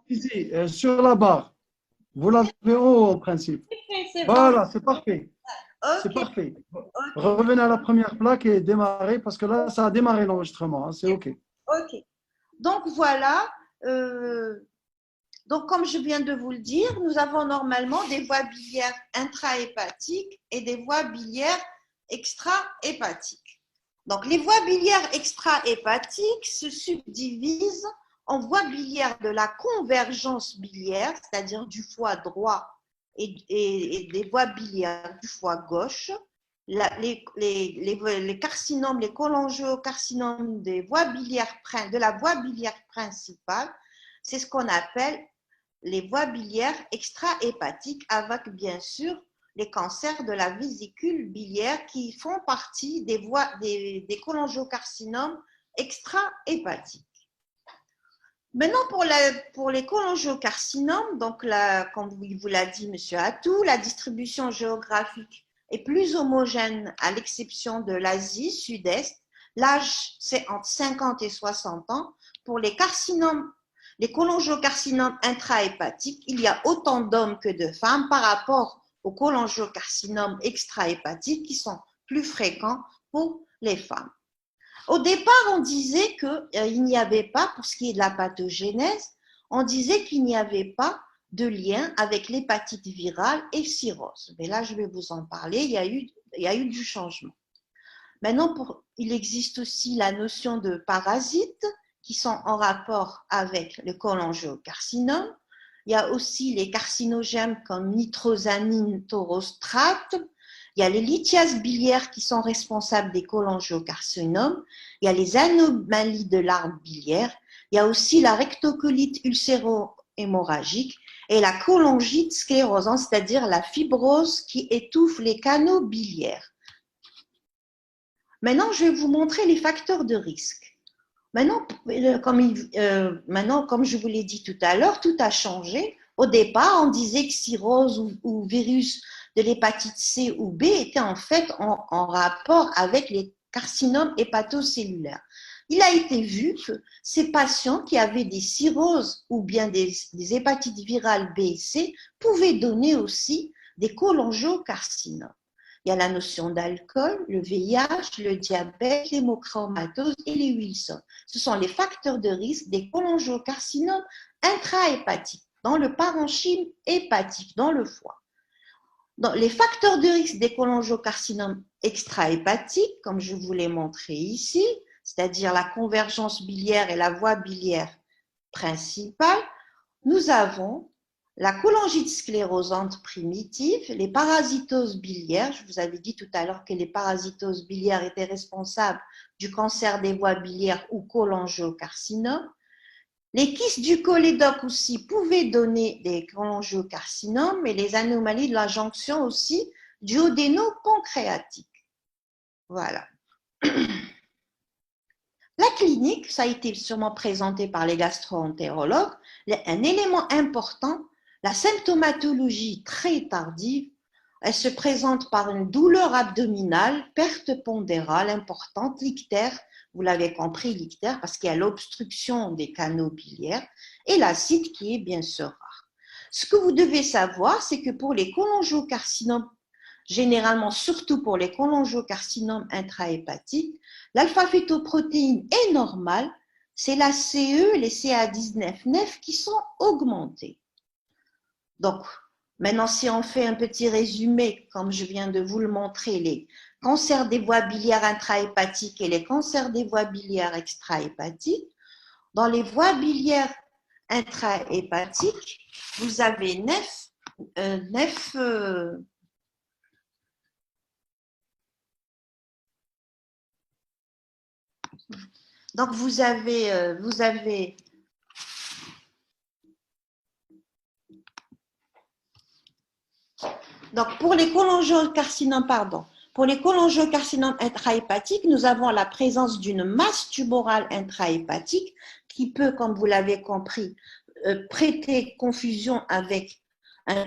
Ici, sur la barre. Vous l'avez en haut, en principe. C'est bon. Voilà, c'est parfait. C'est Ok, parfait. ok, Revenez à la première plaque et démarrez parce que là, ça a démarré l'enregistrement, hein, c'est OK. ok. Donc voilà. euh, donc comme je viens de vous le dire, nous avons normalement des voies biliaires intrahépatiques et des voies biliaires extra-hépatiques. Donc les voies biliaires extra-hépatiques se subdivisent en voies biliaires de la convergence biliaire, c'est-à-dire du foie droit et des voies biliaires du foie gauche. Les carcinomes, les cholangiocarcinomes des voies biliaires, de la voie biliaire principale, c'est ce qu'on appelle les voies biliaires extra-hépatiques, avec bien sûr les cancers de la vésicule biliaire qui font partie des cholangiocarcinomes extra-hépatiques. Maintenant, pour les cholangiocarcinomes, donc comme vous l'a dit M. Atou, la distribution géographique est plus homogène à l'exception de l'Asie sud-est. L'âge, c'est entre 50 et 60 ans. Pour les carcinomes, les cholangiocarcinomes intrahépatiques, il y a autant d'hommes que de femmes par rapport aux cholangiocarcinomes extrahépatiques qui sont plus fréquents pour les femmes. Au départ, on disait qu'il n'y avait pas, pour ce qui est de la pathogénèse, on disait qu'il n'y avait pas de lien avec l'hépatite virale et cirrhose. Mais là, je vais vous en parler, il y a eu du changement. Maintenant, il existe aussi la notion de parasites qui sont en rapport avec le cholangiocarcinome. Il y a aussi les carcinogènes comme nitrosamine taurostrate. Il y a les lithiases biliaires qui sont responsables des cholangiocarcinomes. Il y a les anomalies de l'arbre biliaire. Il y a aussi la rectocolite ulcéro-hémorragique et la cholangite sclérosante, c'est-à-dire la fibrose qui étouffe les canaux biliaires. Maintenant, je vais vous montrer les facteurs de risque. Maintenant, comme je vous l'ai dit tout à l'heure, tout a changé. Au départ, on disait que cirrhose ou virus de l'hépatite C ou B étaient en fait en rapport avec les carcinomes hépatocellulaires. Il a été vu que ces patients qui avaient des cirrhoses ou bien des hépatites virales B et C pouvaient donner aussi des cholangiocarcinomes. Il y a la notion d'alcool, le VIH, le diabète, l'hémochromatose et les Wilson. Ce sont les facteurs de risque des cholangiocarcinomes intrahépatiques dans le parenchyme hépatique, dans le foie. Donc, les facteurs de risque des cholangiocarcinomes extrahépatiques, comme je vous l'ai montré ici, c'est-à-dire la convergence biliaire et la voie biliaire principale, nous avons la cholangite sclérosante primitive, les parasitoses biliaires. Je vous avais dit tout à l'heure que les parasitoses biliaires étaient responsables du cancer des voies biliaires ou cholangiocarcinome. Les kystes du cholédoque aussi pouvaient donner des cholangiocarcinomes et les anomalies de la jonction aussi duodéno-pancréatique. Voilà. La clinique, ça a été sûrement présenté par les gastro-entérologues, un élément important, la symptomatologie très tardive, elle se présente par une douleur abdominale, perte pondérale importante, l'ictère, vous l'avez compris, l'ictère, parce qu'il y a l'obstruction des canaux biliaires, et l'acide qui est bien sûr rare. Ce que vous devez savoir, c'est que pour les cholangiocarcinomes, généralement surtout pour les cholangiocarcinomes intrahépatiques, l'alpha-fétoprotéine est normale, c'est la CE, les CA19-9 qui sont augmentées. Donc, maintenant, si on fait un petit résumé, comme je viens de vous le montrer, les cancers des voies biliaires intrahépatiques et les cancers des voies biliaires extrahépatiques, dans les voies biliaires intrahépatiques, vous avez 9 donc vous avez donc pour les cholangiocarcinomes, intrahépatiques, nous avons la présence d'une masse tumorale intrahépatique qui peut, comme vous l'avez compris, prêter confusion avec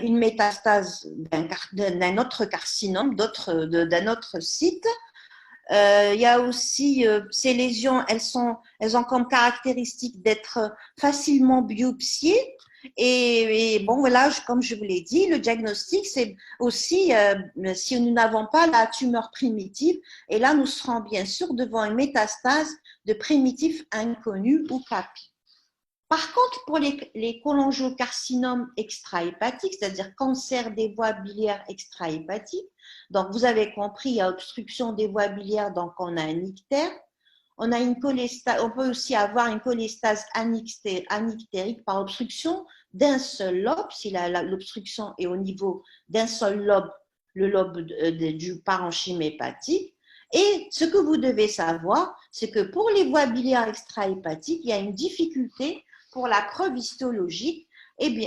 une métastase d'un autre carcinome, d'un autre site. Il y a aussi ces lésions, elles ont comme caractéristique d'être facilement biopsiées Et bon, voilà, comme je vous l'ai dit, le diagnostic, c'est aussi si nous n'avons pas la tumeur primitive, et là, nous serons bien sûr devant une métastase de primitif inconnu ou CAPI. Par contre, pour les cholangiocarcinomes extrahépatiques, c'est-à-dire cancer des voies biliaires extrahépatiques, donc vous avez compris, il y a obstruction des voies biliaires, donc on a un ictère. On peut aussi avoir une cholestase anictérique par obstruction d'un seul lobe, si l'obstruction est au niveau d'un seul lobe, le lobe du parenchyme hépatique. Et ce que vous devez savoir, c'est que pour les voies biliaires extrahépatiques, il y a une difficulté pour la preuve histologique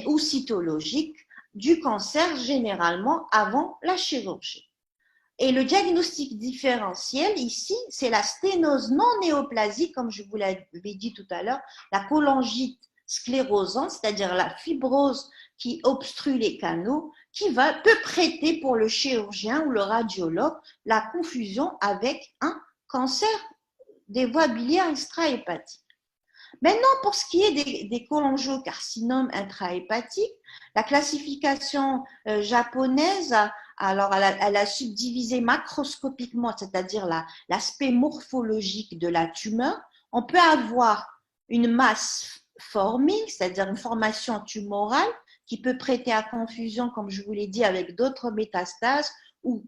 ou cytologique du cancer généralement avant la chirurgie. Et le diagnostic différentiel ici, c'est la sténose non néoplasique, comme je vous l'avais dit tout à l'heure, la cholangite sclérosante, c'est-à-dire la fibrose qui obstrue les canaux, peut prêter pour le chirurgien ou le radiologue la confusion avec un cancer des voies biliaires extrahépatiques. Maintenant, pour ce qui est des cholangiocarcinomes intrahépatiques, la classification japonaise, alors elle a subdivisé macroscopiquement, c'est-à-dire l'aspect morphologique de la tumeur. On peut avoir une masse forming, c'est-à-dire une formation tumorale qui peut prêter à confusion, comme je vous l'ai dit, avec d'autres métastases ou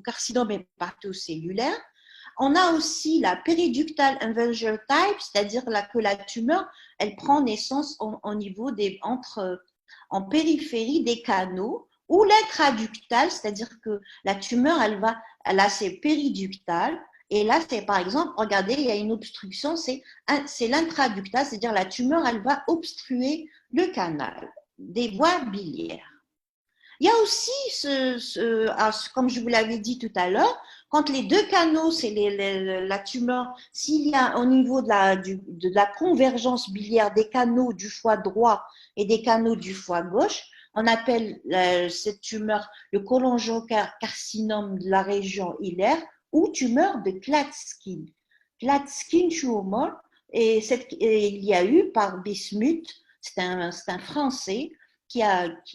carcinome hépatocellulaire. On a aussi la périductal involution type, c'est-à-dire que la tumeur, elle prend naissance au niveau en périphérie des canaux, ou l'intraductal, c'est-à-dire que la tumeur, elle a ses périductales. Et là, c'est par exemple, regardez, il y a une obstruction, c'est l'intraductal, c'est-à-dire la tumeur, elle va obstruer le canal des voies biliaires. Il y a aussi, comme je vous l'avais dit tout à l'heure, quand les deux canaux, c'est la tumeur, s'il y a au niveau de la convergence biliaire des canaux du foie droit et des canaux du foie gauche, on appelle cette tumeur le cholangiocarcinome de la région hilaire ou tumeur de Klatskin. Klatskin tumor, et il y a eu par Bismuth, c'est un Français,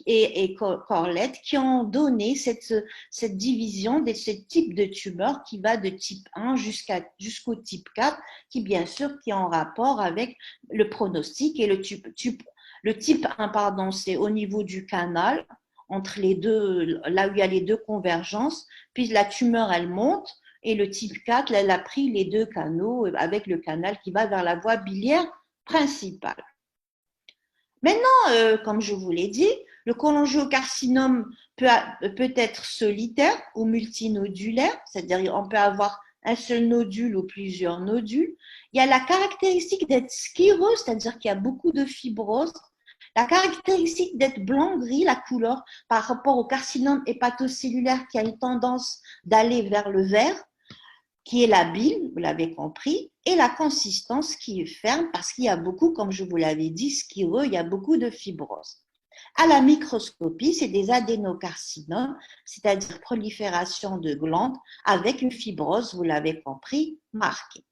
et Corlett qui ont donné cette division de ce type de tumeur qui va de type 1 jusqu'au type 4, qui bien sûr qui est en rapport avec le pronostic. Et le type 1, pardon, c'est au niveau du canal, entre les deux, là où il y a les deux convergences, puis la tumeur elle monte, et le type 4, elle a pris les deux canaux avec le canal qui va vers la voie biliaire principale. Maintenant, comme je vous l'ai dit, le cholangiocarcinome peut être solitaire ou multinodulaire, c'est-à-dire on peut avoir un seul nodule ou plusieurs nodules. Il y a la caractéristique d'être scléreux, c'est-à-dire qu'il y a beaucoup de fibrose. La caractéristique d'être blanc-gris, la couleur, par rapport au carcinome hépatocellulaire qui a une tendance d'aller vers le vert, qui est la bile, vous l'avez compris, et la consistance qui est ferme parce qu'il y a beaucoup, comme je vous l'avais dit, schireux, il y a beaucoup de fibrose. À la microscopie, c'est des adénocarcinomes, c'est-à-dire prolifération de glandes avec une fibrose, vous l'avez compris, marquée.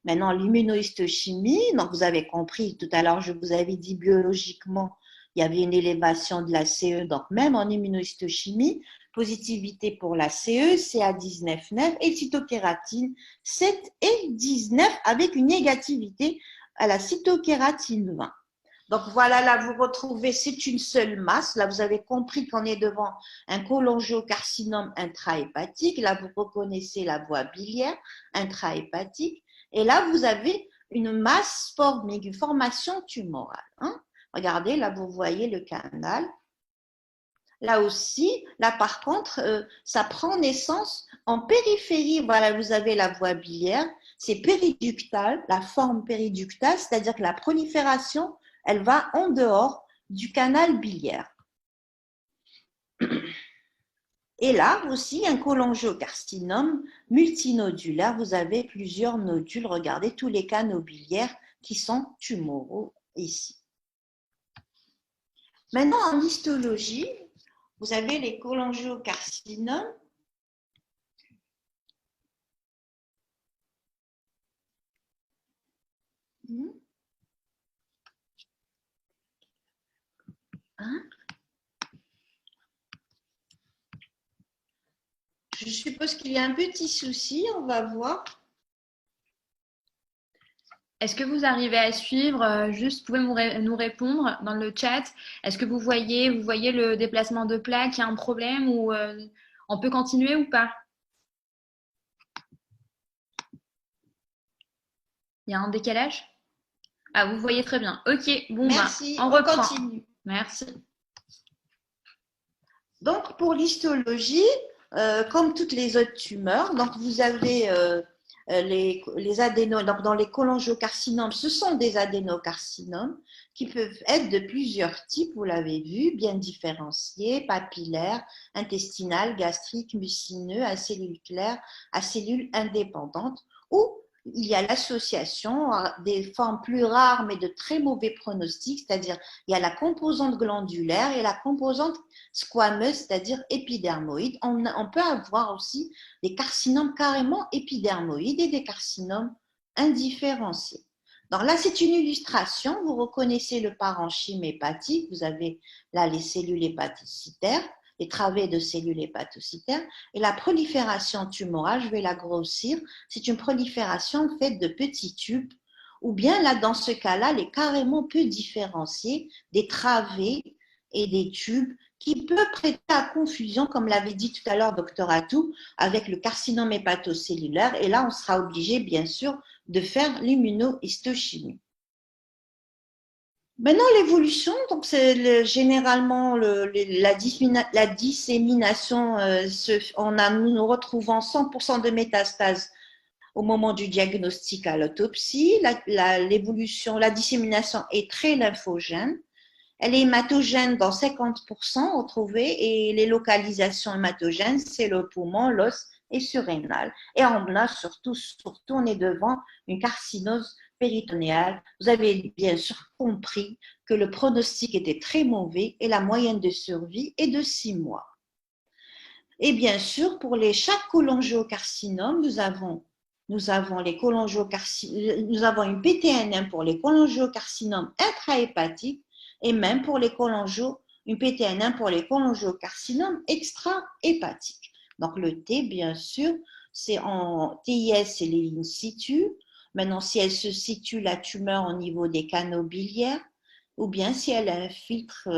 Maintenant, l'immunohistochimie, donc vous avez compris, tout à l'heure, je vous avais dit biologiquement, il y avait une élévation de la CE, donc même en immunohistochimie, positivité pour la CE, CA19-9 et cytokératine 7 et 19 avec une négativité à la cytokératine 20. Donc voilà, là vous retrouvez, c'est une seule masse. Là vous avez compris qu'on est devant un cholangiocarcinome intrahépatique. Là vous reconnaissez la voie biliaire intrahépatique. Et là vous avez une masse formée, une formation tumorale. Hein. Regardez, là vous voyez le canal. Là aussi, là par contre, ça prend naissance en périphérie. Voilà, vous avez la voie biliaire, c'est périductal, la forme périductale, c'est-à-dire que la prolifération, elle va en dehors du canal biliaire. Et là aussi, un cholangiocarcinome multinodulaire, vous avez plusieurs nodules. Regardez tous les canaux biliaires qui sont tumoraux ici. Maintenant, en histologie, vous avez les cholangiocarcinomes. Je suppose qu'il y a un petit souci, on va voir. Est-ce que vous arrivez à suivre? Juste, pouvez nous répondre dans le chat. Est-ce que vous voyez le déplacement de plaque? Il y a un problème ou on peut continuer ou pas? Il y a un décalage? Ah, vous voyez très bien. Ok, bon, Merci, on on reprend. continue. Merci. Donc, pour l'histologie, comme toutes les autres tumeurs, donc vous avez les adénos, donc dans les cholangiocarcinomes, ce sont des adénocarcinomes qui peuvent être de plusieurs types, vous l'avez vu, bien différenciés, papillaires, intestinales, gastriques, mucineux, à cellules claires, à cellules indépendantes, ou il y a l'association des formes plus rares mais de très mauvais pronostics, c'est-à-dire il y a la composante glandulaire et la composante squameuse, c'est-à-dire épidermoïde. On peut avoir aussi des carcinomes carrément épidermoïdes et des carcinomes indifférenciés. Donc là, c'est une illustration. Vous reconnaissez le parenchyme hépatique. Vous avez là les cellules hépatocytaires, les travées de cellules hépatocytaires. Et la prolifération tumorale, je vais la grossir, c'est une prolifération faite de petits tubes, ou bien là, dans ce cas-là, elle est carrément peu différenciée des travées et des tubes qui peut prêter à confusion, comme l'avait dit tout à l'heure Dr Atou, avec le carcinome hépatocellulaire. Et là, on sera obligé, bien sûr, de faire l'immunohistochimie. Maintenant, l'évolution, donc c'est généralement la dissémination, nous nous retrouvons 100% de métastases au moment du diagnostic à l'autopsie. L'évolution, la dissémination est très lymphogène. Elle est hématogène dans 50% retrouvée et les localisations hématogènes, c'est le poumon, l'os et surrénal. Et on a surtout, on est devant une carcinose péritonéale. Vous avez bien sûr compris que le pronostic était très mauvais et la moyenne de survie est de 6 mois. Et bien sûr, pour chaque cholangiocarcinome, nous avons une PTNM pour les cholangiocarcinomes intrahépatique et même pour les une PTNM pour les cholangiocarcinomes extra-hépatiques. Donc le T, bien sûr, c'est en TIS, c'est les in situ. Maintenant, si elle se situe, la tumeur, au niveau des canaux biliaires, ou bien si elle infiltre,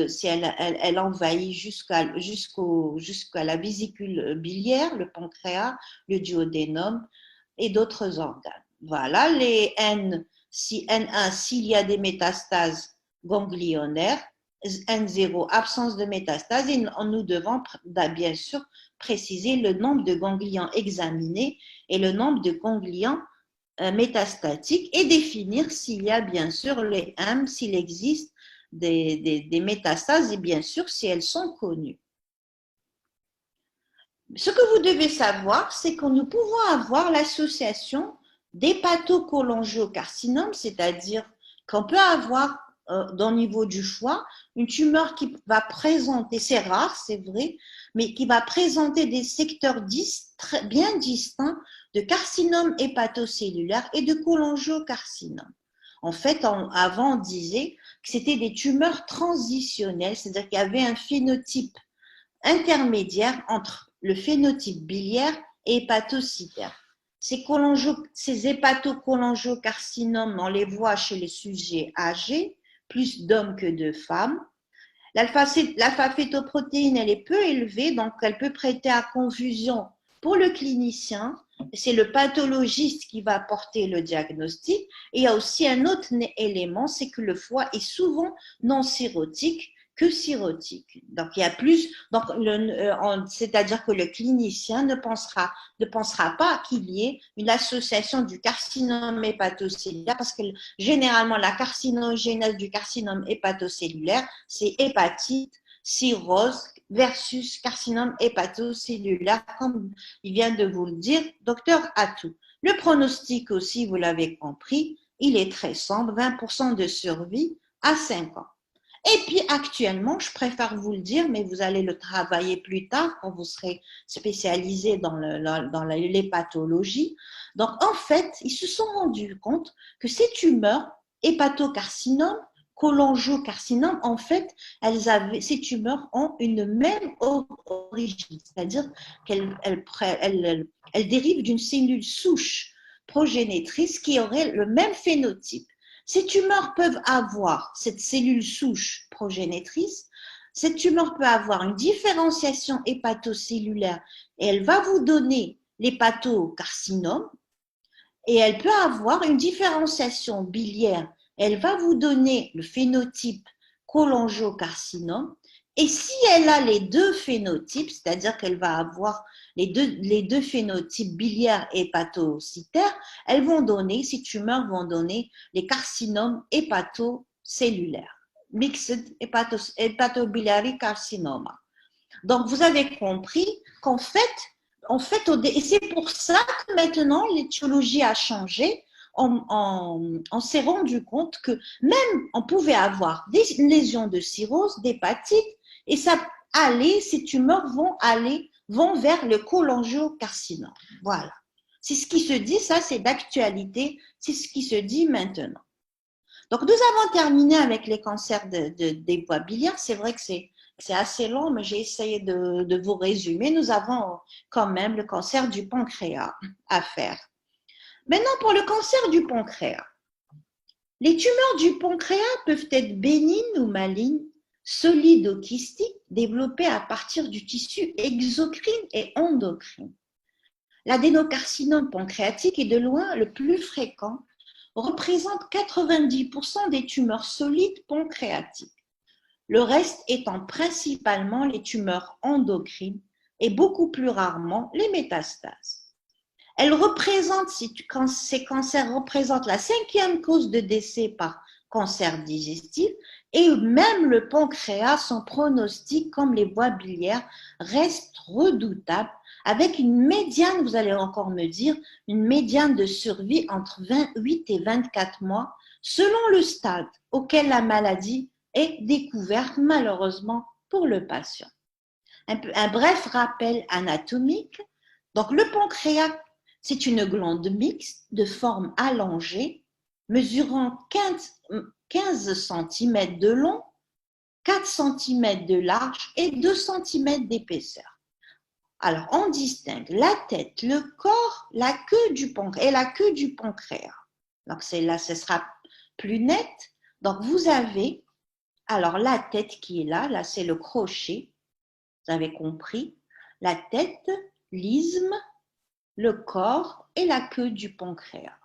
si elle envahit jusqu'à la vésicule biliaire, le pancréas, le duodénum et d'autres organes. Voilà, les N, N1, s'il y a des métastases ganglionnaires, N0, absence de métastases, et nous devons bien sûr préciser le nombre de ganglions examinés et le nombre de ganglions métastatiques et définir s'il y a bien sûr les M, s'il existe des métastases et bien sûr si elles sont connues. Ce que vous devez savoir, c'est que nous pouvons avoir l'association d'hépatocholangiocarcinome, c'est-à-dire qu'on peut avoir au niveau du foie une tumeur qui va présenter, c'est rare, c'est vrai, mais qui va présenter des secteurs bien distincts de carcinome hépatocellulaire et de cholangiocarcinome. En fait, avant, on disait que c'était des tumeurs transitionnelles, c'est-à-dire qu'il y avait un phénotype intermédiaire entre le phénotype biliaire et hépatocytaire. Ces hépatocholangiocarcinomes, on les voit chez les sujets âgés, plus d'hommes que de femmes. L'alpha-fétoprotéine, elle est peu élevée, donc elle peut prêter à confusion pour le clinicien. C'est le pathologiste qui va porter le diagnostic. Et il y a aussi un autre élément, c'est que le foie est souvent non cirrhotique que cirrhotique. Donc, il y a plus, donc c'est-à-dire que le clinicien ne pensera pas qu'il y ait une association du carcinome hépatocellulaire parce que généralement, la carcinogénèse du carcinome hépatocellulaire, c'est hépatite, cirrhose versus carcinome hépatocellulaire, comme il vient de vous le dire, docteur Atou. Le pronostic aussi, vous l'avez compris, il est très sombre, 20% de survie à 5 ans. Et puis actuellement, je préfère vous le dire, mais vous allez le travailler plus tard quand vous serez spécialisé dans les pathologies. Donc en fait, ils se sont rendus compte que ces tumeurs, hépatocarcinomes, cholangiocarcinome, en fait, ces tumeurs ont une même origine, c'est-à-dire qu'elles dérivent d'une cellule souche progénitrice qui aurait le même phénotype. Ces tumeurs peuvent avoir cette cellule souche progénitrice. Cette tumeur peut avoir une différenciation hépatocellulaire et elle va vous donner l'hépatocarcinome. Et elle peut avoir une différenciation biliaire. Elle va vous donner le phénotype cholangiocarcinome. Et si elle a les deux phénotypes, c'est-à-dire qu'elle va avoir les deux phénotypes biliaires et hépatocytaires, ces tumeurs vont donner les carcinomes hépatocellulaires. Mixed hepatobiliary carcinoma. Donc, vous avez compris qu'en fait, et c'est pour ça que maintenant l'étiologie a changé. On s'est rendu compte que même on pouvait avoir des lésions de cirrhose, d'hépatite, et ces tumeurs vont vers le cholangiocarcinome. Voilà. C'est ce qui se dit, ça c'est d'actualité, c'est ce qui se dit maintenant. Donc nous avons terminé avec les cancers des voies biliaires. C'est vrai que c'est assez long, mais j'ai essayé de vous résumer. Nous avons quand même le cancer du pancréas à faire. Maintenant, pour le cancer du pancréas, les tumeurs du pancréas peuvent être bénignes ou malignes, solides ou kystiques, développées à partir du tissu exocrine et endocrine. L'adénocarcinome pancréatique est de loin le plus fréquent, représente 90% des tumeurs solides pancréatiques. Le reste étant principalement les tumeurs endocrines et beaucoup plus rarement les métastases. Ces cancers représentent la 5e cause de décès par cancer digestif et même le pancréas, son pronostic comme les voies biliaires reste redoutable avec une médiane, vous allez encore me dire, une médiane de survie entre 28 et 24 mois selon le stade auquel la maladie est découverte malheureusement pour le patient. Un bref rappel anatomique. Donc le pancréas, c'est une glande mixte de forme allongée, mesurant 15 cm de long, 4 cm de large et 2 cm d'épaisseur. Alors, on distingue la tête, le corps, la queue du pancréas et la queue du pancréas. Donc, là, ce sera plus net. Donc, vous avez alors la tête qui est là c'est le crochet, vous avez compris. La tête, l'isthme, le corps et la queue du pancréas.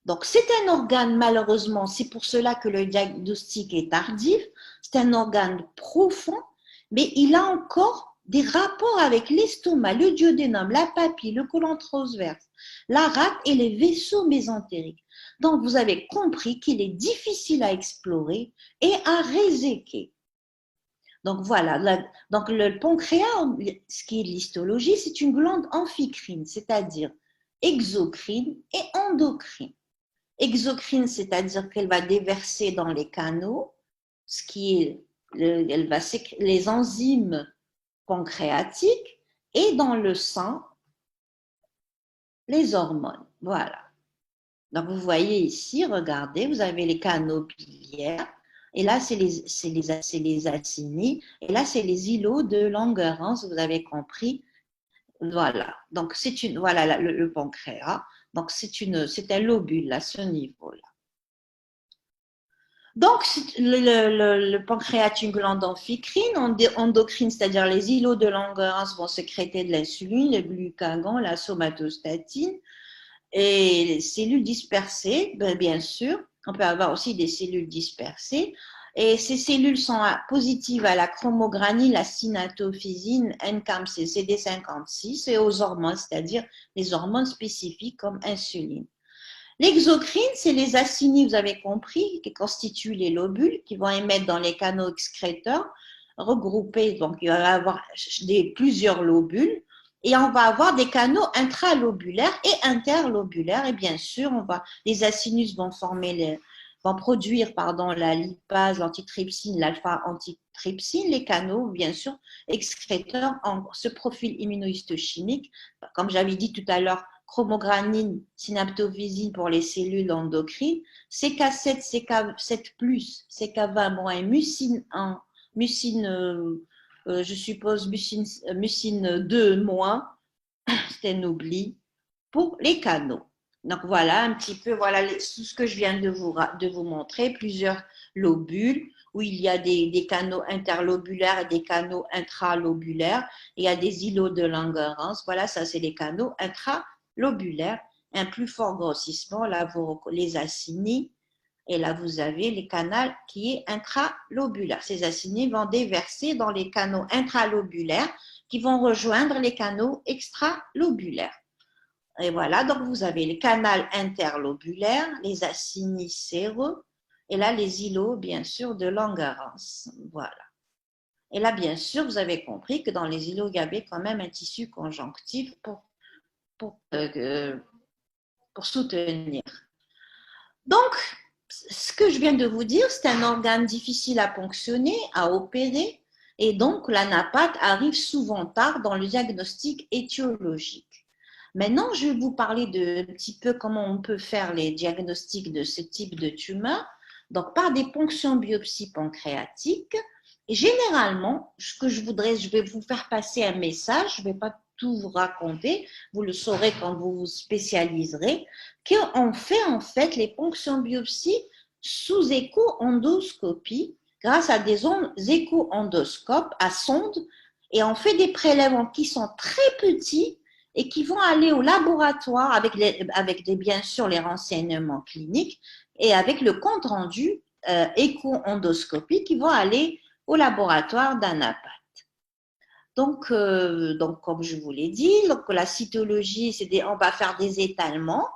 Donc, c'est un organe, malheureusement, c'est pour cela que le diagnostic est tardif, c'est un organe profond, mais il a encore des rapports avec l'estomac, le duodénum, la papille, le côlon transverse, la rate et les vaisseaux mésentériques. Donc, vous avez compris qu'il est difficile à explorer et à réséquer. Donc voilà, donc le pancréas, ce qui est l'histologie, c'est une glande amphicrine, c'est-à-dire exocrine et endocrine. Exocrine, c'est-à-dire qu'elle va déverser dans les canaux, les enzymes pancréatiques, et dans le sang, les hormones. Voilà. Donc vous voyez ici, regardez, vous avez les canaux biliaires, et là c'est les acinis, et là c'est les îlots de Langerhans, vous avez compris. Voilà. Donc voilà le pancréas. Donc c'est un lobule à ce niveau-là. Donc, le pancréas est une glande amphicrine, endocrine, c'est-à-dire les îlots de Langerhans vont sécréter de l'insuline, le glucagon, la somatostatine, et les cellules dispersées, bien sûr, on peut avoir aussi des cellules dispersées, et ces cellules sont positives à la chromogranine, la synatophysine, NCAMC, CD56 et aux hormones, c'est-à-dire les hormones spécifiques comme insuline. L'exocrine, c'est les acinis, vous avez compris, qui constituent les lobules, qui vont émettre dans les canaux excréteurs, regroupés, donc il va y avoir plusieurs lobules, et on va avoir des canaux intralobulaires et interlobulaires, et bien sûr, les acinus vont produire la lipase, l'antitrypsine, l'alpha-antitrypsine, les canaux, bien sûr, excréteurs en ce profil immunohistochimique, comme j'avais dit tout à l'heure, chromogranine, synaptophysine pour les cellules endocrines, CK7, CK7+, CK20- et mucine 1, je suppose mucine 2-, c'est un oubli, pour les canaux. Donc voilà un petit peu tout ce que je viens de vous montrer, plusieurs lobules où il y a des canaux interlobulaires et des canaux intralobulaires. Il y a des îlots de Langerhans. Voilà, ça c'est les canaux intralobulaires. Un plus fort grossissement, là les acinis. Et là vous avez les canaux qui est intralobulaire. Ces acinis vont déverser dans les canaux intralobulaires qui vont rejoindre les canaux extralobulaires. Et voilà, donc vous avez le canal interlobulaire, les acinis séreux, et là les îlots, bien sûr, de Langerhans. Voilà. Et là, bien sûr, vous avez compris que dans les îlots, il y avait quand même un tissu conjonctif pour soutenir. Donc, ce que je viens de vous dire, c'est un organe difficile à ponctionner, à opérer, et donc l'anapathe arrive souvent tard dans le diagnostic étiologique. Maintenant, je vais vous parler de un petit peu comment on peut faire les diagnostics de ce type de tumeur. Donc, par des ponctions biopsie pancréatiques. Et généralement, ce que je vais vous faire passer un message, je ne vais pas tout vous raconter, vous le saurez quand vous vous spécialiserez, qu'on fait en fait les ponctions biopsie sous écho-endoscopie grâce à des écho-endoscopes à sonde et on fait des prélèvements qui sont très petits et qui vont aller au laboratoire avec bien sûr les renseignements cliniques et avec le compte rendu écho-endoscopie qui vont aller au laboratoire d'anapathe. Donc, comme je vous l'ai dit, donc la cytologie, on va faire des étalements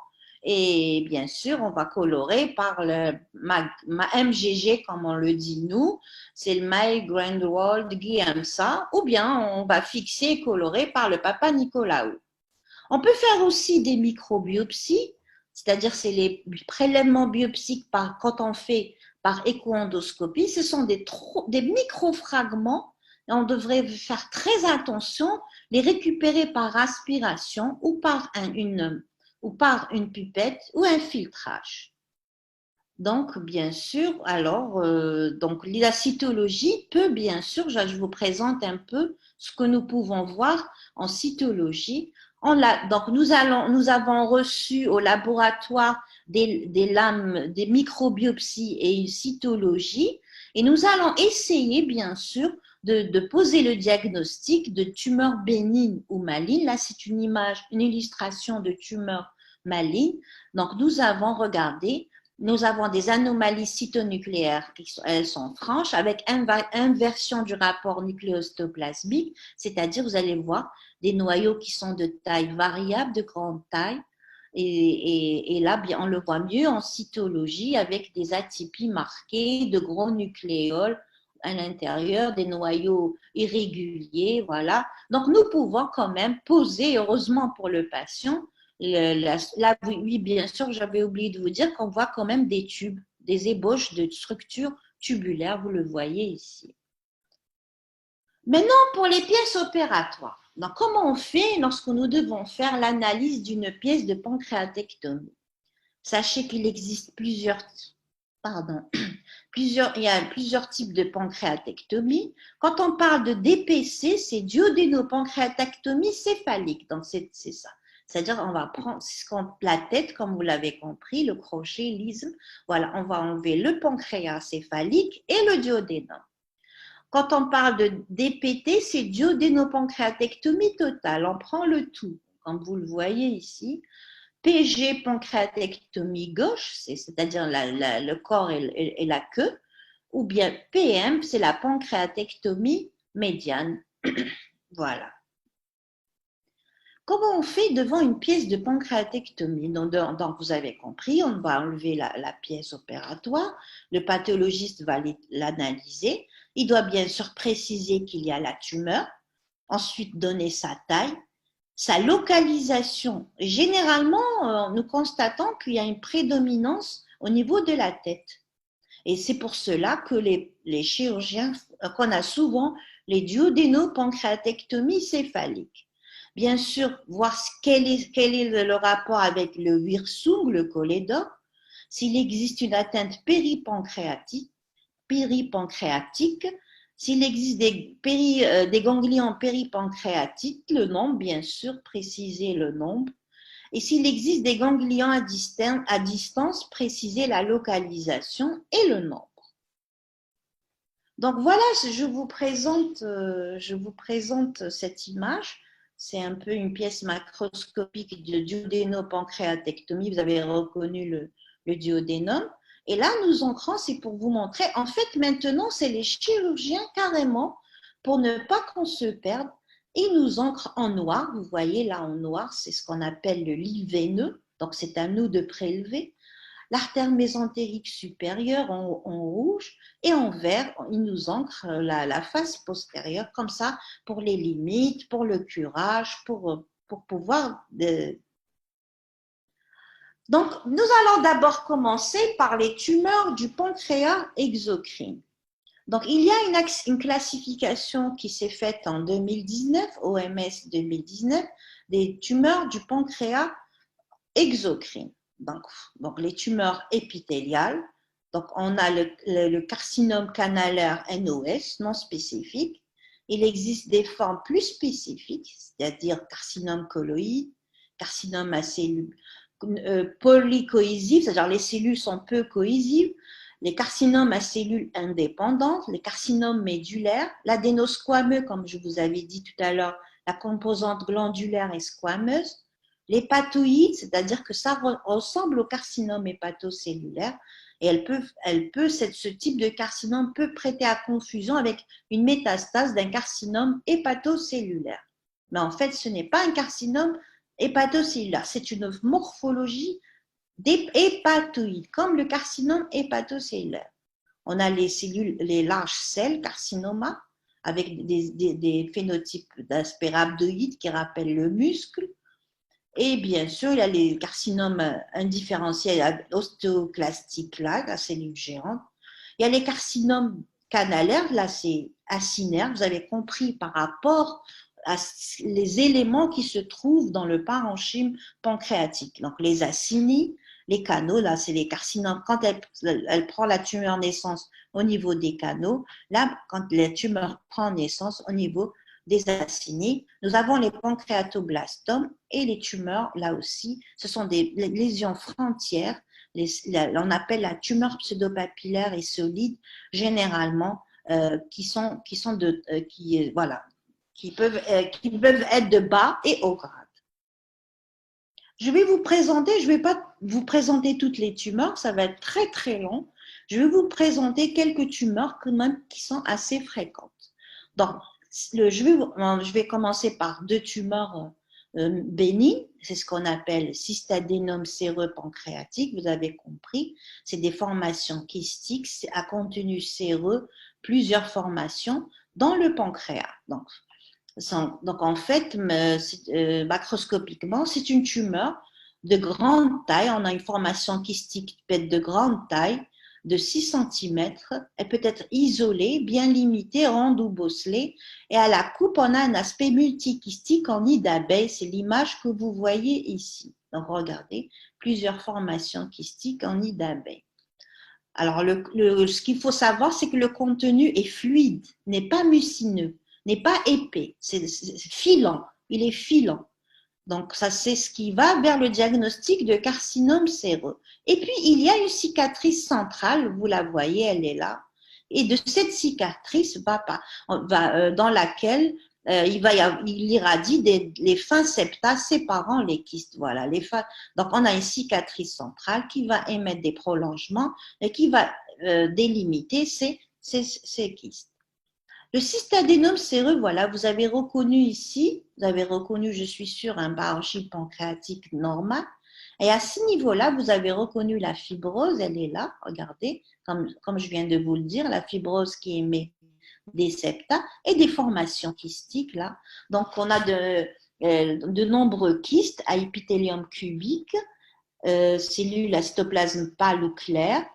et bien sûr, on va colorer par le MGG, comme on le dit nous, c'est le My Grandwald Guiamsa, ou bien on va fixer et colorer par le Papa Nicolaou. On peut faire aussi des microbiopsies, c'est-à-dire c'est les prélèvements biopsiques quand on fait par écho-endoscopie, ce sont des microfragments et on devrait faire très attention, les récupérer par aspiration ou par une pipette ou un filtrage. Donc, bien sûr, donc la cytologie peut, bien sûr, je vous présente un peu ce que nous pouvons voir en cytologie. Donc, nous avons reçu au laboratoire des lames, des microbiopsies et une cytologie, et nous allons essayer, bien sûr, de poser le diagnostic de tumeur bénigne ou maligne. Là, c'est une illustration de tumeur maligne. Donc, nous avons regardé. Nous avons des anomalies cytonucléaires, elles sont franches, avec inversion du rapport nucléostoplasmique, c'est-à-dire vous allez voir des noyaux qui sont de taille variable, de grande taille, et là, on le voit mieux en cytologie avec des atypies marquées, de gros nucléoles à l'intérieur, des noyaux irréguliers, voilà. Donc, nous pouvons quand même poser, heureusement pour le patient, oui, bien sûr, j'avais oublié de vous dire qu'on voit quand même des tubes, des ébauches de structures tubulaires, vous le voyez ici. Maintenant, pour les pièces opératoires. Donc, comment on fait lorsque nous devons faire l'analyse d'une pièce de pancréatectomie? Sachez qu'il existe il y a plusieurs types de pancréatectomie. Quand on parle de DPC, c'est duodénopancréatectomie céphalique. Donc, c'est ça. C'est-à-dire, on va prendre la tête, comme vous l'avez compris, le crochet, l'isthme. Voilà, on va enlever le pancréas céphalique et le duodénum. Quand on parle de DPT, c'est duodénopancréatectomie totale. On prend le tout, comme vous le voyez ici. PG, pancréatectomie gauche, c'est-à-dire le corps et la queue. Ou bien PM, c'est la pancréatectomie médiane. Voilà. Comment on fait devant une pièce de pancréatectomie? Donc, vous avez compris, on va enlever la pièce opératoire, le pathologiste va l'analyser, il doit bien sûr préciser qu'il y a la tumeur, ensuite donner sa taille, sa localisation. Généralement, nous constatons qu'il y a une prédominance au niveau de la tête. Et c'est pour cela que les chirurgiens, qu'on a souvent les duodénopancréatectomies céphaliques. Bien sûr, voir quel est le rapport avec le wirsung, le cholédome, s'il existe une atteinte péripancréatique, s'il existe des ganglions péripancréatiques, le nombre, bien sûr, préciser le nombre, et s'il existe des ganglions à distance, préciser la localisation et le nombre. Donc voilà, je vous présente cette image. C'est un peu une pièce macroscopique de duodénopancréatectomie. Vous avez reconnu le duodénum. Et là, nous entrons, c'est pour vous montrer. En fait, maintenant, c'est les chirurgiens carrément, pour ne pas qu'on se perde. Ils nous ancrent en noir. Vous voyez là en noir, c'est ce qu'on appelle le lit veineux. Donc, c'est à nous de prélever. L'artère mésentérique supérieure en rouge et en vert, il nous ancre la face postérieure comme ça pour les limites, pour le curage, pour pouvoir… Donc, nous allons d'abord commencer par les tumeurs du pancréas exocrine. Donc, il y a une classification qui s'est faite en 2019, OMS 2019, des tumeurs du pancréas exocrine. Donc, les tumeurs épithéliales. Donc, on a le carcinome canalaire NOS, non spécifique. Il existe des formes plus spécifiques, c'est-à-dire carcinome colloïde, carcinome à cellules polycohésives, c'est-à-dire les cellules sont peu cohésives, les carcinomes à cellules indépendantes, les carcinomes médulaires, l'adénosquameux, comme je vous avais dit tout à l'heure, la composante glandulaire est squameuse, l'hépatoïde, c'est-à-dire que ça ressemble au carcinome hépatocellulaire, et ce type de carcinome peut prêter à confusion avec une métastase d'un carcinome hépatocellulaire. Mais en fait, ce n'est pas un carcinome hépatocellulaire, c'est une morphologie hépatoïde, comme le carcinome hépatocellulaire. On a les larges selles, carcinoma, avec des phénotypes d'aspect rhabdoïde qui rappellent le muscle. Et bien sûr, il y a les carcinomes indifférenciés ostéoclastiques, là, la cellule gérante. Il y a les carcinomes canalaires, là c'est acinaire, vous avez compris par rapport à les éléments qui se trouvent dans le parenchyme pancréatique. Donc les acinies, les canaux, là c'est les carcinomes, quand elle prend la tumeur naissance au niveau des canaux, là quand la tumeur prend naissance au niveau des acinies, nous avons les pancréatoblastomes et les tumeurs, là aussi, ce sont des lésions frontières, on appelle la tumeur pseudopapillaire et solide, généralement, qui peuvent être de bas et haut grade. Je vais vous présenter, je ne vais pas vous présenter toutes les tumeurs, ça va être très très long. Je vais vous présenter quelques tumeurs quand même qui sont assez fréquentes. Donc, je vais commencer par deux tumeurs bénignes, c'est ce qu'on appelle cystadénome séreux pancréatique, vous avez compris, c'est des formations kystiques à contenu séreux, plusieurs formations dans le pancréas. Donc en fait, macroscopiquement, c'est une tumeur de grande taille, on a une formation kystique de grande taille, de 6 cm, elle peut être isolée, bien limitée, ronde ou bosselée, et à la coupe, on a un aspect multikystique en nid d'abeille, c'est l'image que vous voyez ici. Donc regardez, plusieurs formations kystiques en nid d'abeille. Alors ce qu'il faut savoir, c'est que le contenu est fluide, n'est pas mucineux, n'est pas épais, c'est filant, il est filant. Donc, ça, c'est ce qui va vers le diagnostic de carcinome séreux. Et puis, il y a une cicatrice centrale, vous la voyez, elle est là. Et de cette cicatrice dans laquelle il irradie les fins septa séparant les kystes. Voilà, donc, on a une cicatrice centrale qui va émettre des prolongements et qui va délimiter ces kystes. Le cystadénome séreux, voilà, vous avez reconnu ici, vous avez reconnu, je suis sûre, un parenchyme pancréatique normal. Et à ce niveau-là, vous avez reconnu la fibrose, elle est là, regardez, comme je viens de vous le dire, la fibrose qui émet des septa et des formations kystiques, là. Donc, on a de nombreux kystes à épithélium cubique, cellules à cytoplasme pâle ou clair,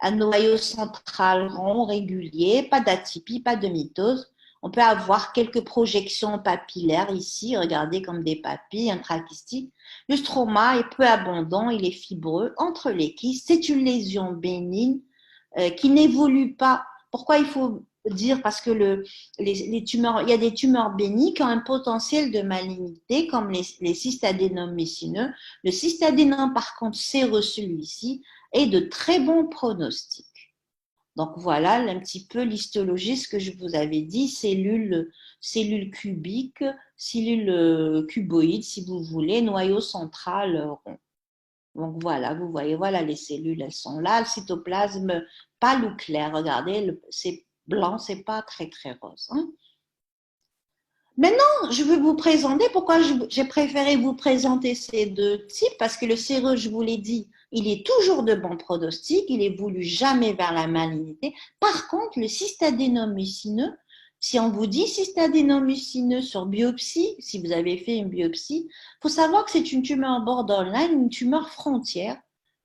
un noyau central rond, régulier, pas d'atypie, pas de mitose. On peut avoir quelques projections papillaires ici, regardez comme des papilles intrakystiques. Le stroma est peu abondant, il est fibreux entre les kystes. C'est une lésion bénigne qui n'évolue pas. Pourquoi il faut dire? Parce que les tumeurs, il y a des tumeurs bénignes qui ont un potentiel de malignité, comme les cystadénomes mucineux. Le cystadénome, par contre, séreux, celui-ci, est de très bons pronostics. Donc voilà un petit peu l'histologie, ce que je vous avais dit, cellules cubiques, cellules cuboïdes, si vous voulez, noyau central rond. Donc voilà, vous voyez, voilà les cellules, elles sont là, le cytoplasme pâle ou clair, regardez, c'est blanc, c'est pas très très rose. Hein. Maintenant, je vais vous présenter, pourquoi j'ai préféré vous présenter ces deux types, parce que le séreux, je vous l'ai dit, il est toujours de bon pronostic, il évolue jamais vers la malignité. Par contre, le cystadénome mucineux, si on vous dit cystadénome mucineux sur biopsie, si vous avez fait une biopsie, il faut savoir que c'est une tumeur borderline, une tumeur frontière,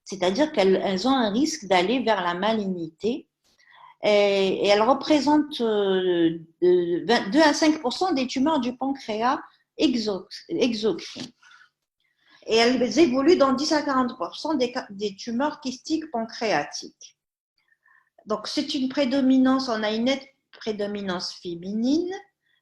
c'est-à-dire qu'elles ont un risque d'aller vers la malignité. Et elles représentent 2 à 5% des tumeurs du pancréas exocrines. Et elles évoluent dans 10 à 40% des tumeurs kystiques pancréatiques. Donc, c'est une prédominance, on a une nette prédominance féminine.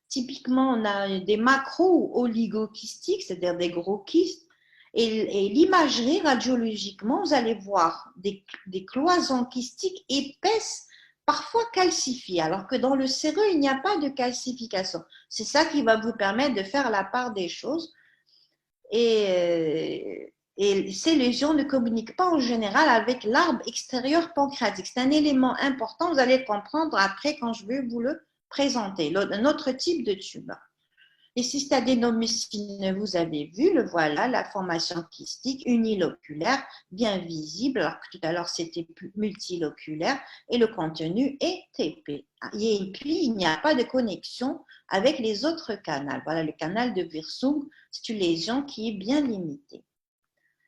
Typiquement, on a des macro ou oligokystiques, c'est-à-dire des gros kystes. Et l'imagerie, radiologiquement, vous allez voir des cloisons kystiques épaisses, parfois calcifiées, alors que dans le séreux, il n'y a pas de calcification. C'est ça qui va vous permettre de faire la part des choses. Et ces lésions ne communiquent pas en général avec l'arbre extérieur pancréatique. C'est un élément important, vous allez le comprendre après quand je vais vous le présenter. Un autre type de tumeur. Les cystadénomes mucineux, vous avez vu, le voilà, la formation kystique uniloculaire, bien visible, alors que tout à l'heure c'était multiloculaire, et le contenu est TP. Et puis, il n'y a pas de connexion avec les autres canaux. Voilà, le canal de Wirsung, c'est une lésion qui est bien limitée.